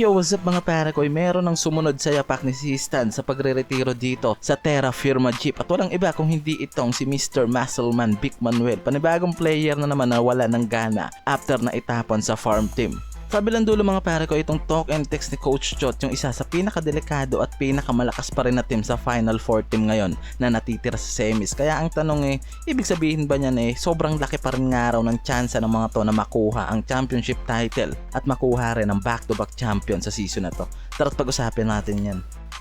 Yo, what's up mga pare ko? Meron ng sumunod sa yapak ni si Stan sa pagre-retiro dito sa Terra Firma Jeep. At walang iba kung hindi itong si Mr. Muscleman Vic Manuel. Panibagong player na naman na wala ng gana after na itapon sa farm team. Sa bilang dulo mga pare ko, itong talk and text ni Coach Chot yung isa sa pinakadelikado at pinakamalakas pa rin na team sa Final Four team ngayon na natitira sa semis. Kaya ang tanong ibig sabihin ba niyan sobrang laki pa rin nga raw ng tsansa ng mga to na makuha ang championship title at makuha rin ang back-to-back champion sa season na to. Tara't pag-usapin natin yan.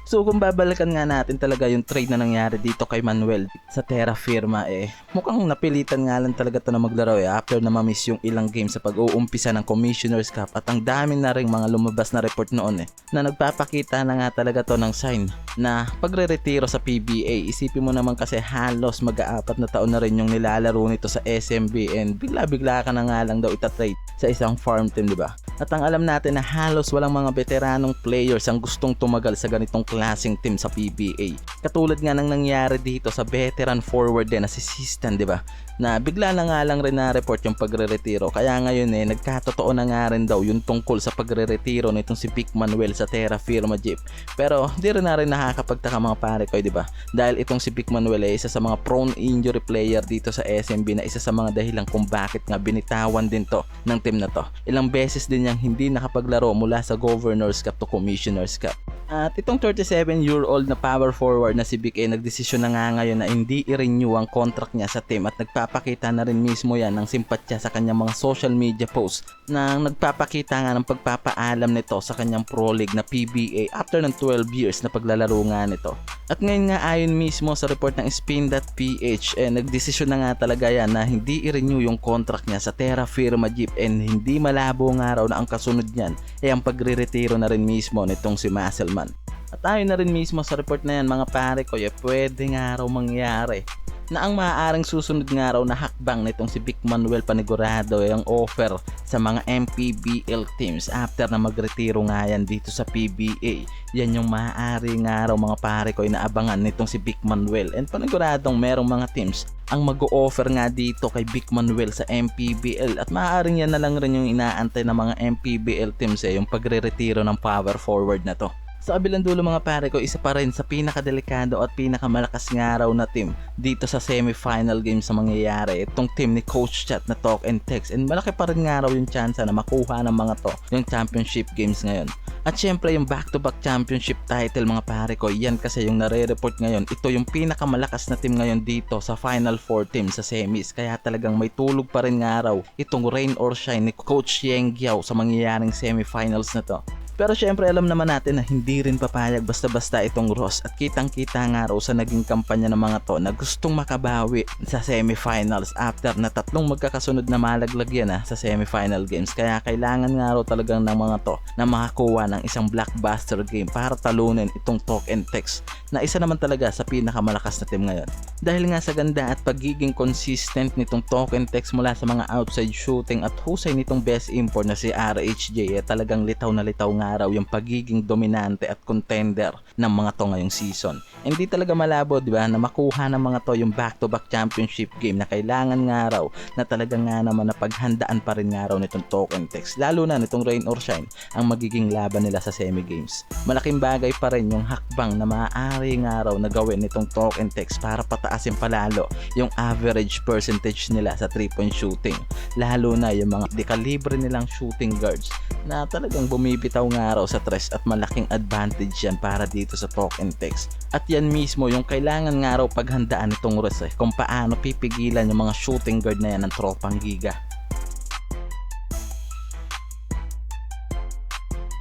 So kung babalikan nga natin talaga yung trade na nangyari dito kay Manuel sa Terra Firma mukhang napilitan nga lang talaga to na maglaro after na mamiss yung ilang games sa pag-uumpisa ng Commissioner's Cup at ang dami na ring mga lumabas na report noon na nagpapakita na nga talaga to ng sign na pagre-retiro sa PBA. Isipin mo naman kasi halos mag-aapat na taon na rin yung nilalaro nito sa SMB and bigla-bigla ka na nga lang daw itatrade sa isang farm team, di ba? At ang alam natin na halos walang mga veteranong players ang gustong tumagal sa ganitong klaseng team sa PBA. Katulad nga ng nangyari dito sa veteran forward din na si Sistan, di ba? Na bigla na nga lang rin na-report yung pagre-retiro. Kaya ngayon nagkatotoo na nga rin daw yung tungkol sa pagre-retiro nitong si Vic Manuel sa Terra Firma Jeep. Pero di rin na rin nakakapagtaka mga pare ko, di ba? Dahil itong si Vic Manuel isa sa mga prone injury player dito sa SMB na isa sa mga dahilan kung bakit nga binitawan din to ng team na to. Ilang beses din niyang hindi nakapaglaro mula sa Governor's Cup to Commissioner's Cup. At itong 37-year-old na power forward na si Vic nagdesisyon na nga ngayon na hindi i-renew ang contract niya sa team at nagpapakita na rin mismo yan ng simpatya sa kanyang mga social media posts na nagpapakita nga ng pagpapaalam nito sa kanyang pro league na PBA after ng 12 years na paglalaro nga nito. At ngayon nga ayon mismo sa report ng Spin.ph nagdesisyon na nga talaga yan na hindi i-renew yung contract niya sa Terra Firma Jeep and hindi malabo nga raw na ang kasunod niyan ang pagre-retiro na rin mismo nitong si Muscleman. At ayon na rin mismo sa report na yan mga pare ko pwede nga raw mangyari na ang maaaring susunod nga raw na hakbang nitong si Vic Manuel panigurado ang offer sa mga MPBL teams after na magretiro nga yan dito sa PBA. Yan yung maaari nga raw mga pare ko inaabangan nitong si Vic Manuel and paniguradong merong mga teams ang mag-o-offer nga dito kay Vic Manuel sa MPBL at maaaring yan na lang rin yung inaantay ng mga MPBL teams yung pagre-retiro ng power forward na to. Sa kabilang dulo mga pare ko, isa pa rin sa pinakadelikado at pinakamalakas nga raw na team dito sa semi-final game sa mangyayari itong team ni Coach Chat na talk and text and malaki pa rin nga raw yung tsansa na makuha ng mga to yung championship games ngayon. At syempre yung back-to-back championship title mga pare ko, yan kasi yung nare-report ngayon, ito yung pinakamalakas na team ngayon dito sa Final Four team sa semis kaya talagang may tulog pa rin nga raw itong rain or shine ni Coach Yeng Giao sa mangyayaring semi-finals na to. Pero syempre alam naman natin na hindi rin papayag basta-basta itong Ross at kitang-kita nga raw sa naging kampanya ng mga to na gustong makabawi sa semifinals after na tatlong magkakasunod na malaglag yan sa semifinal games. Kaya kailangan nga raw talagang ng mga to na makakuha ng isang blockbuster game para talunin itong talk and text na isa naman talaga sa pinakamalakas na team ngayon. Dahil nga sa ganda at pagiging consistent nitong talk and text mula sa mga outside shooting at husay nitong best import na si RHJ talagang litaw na litaw nga raw yung pagiging dominante at contender ng mga to ngayong season. Hindi talaga malabo, di ba, na makuha ng mga to yung back-to-back championship game na kailangan nga raw na talaga nga naman na paghandaan pa rin nga raw nitong talk and text, lalo na nitong rain or shine ang magiging laban nila sa semi-games. Malaking bagay pa rin yung hakbang na maaari nga raw na gawin nitong talk and text para pataasin palalo yung average percentage nila sa 3-point shooting, lalo na yung mga dekalibre nilang shooting guards na talagang bumibitaw nga raw sa tres at malaking advantage yan para dito sa talk and text. At yan mismo yung kailangan nga raw paghandaan itong Ross kung paano pipigilan yung mga shooting guard na yan ng tropang giga.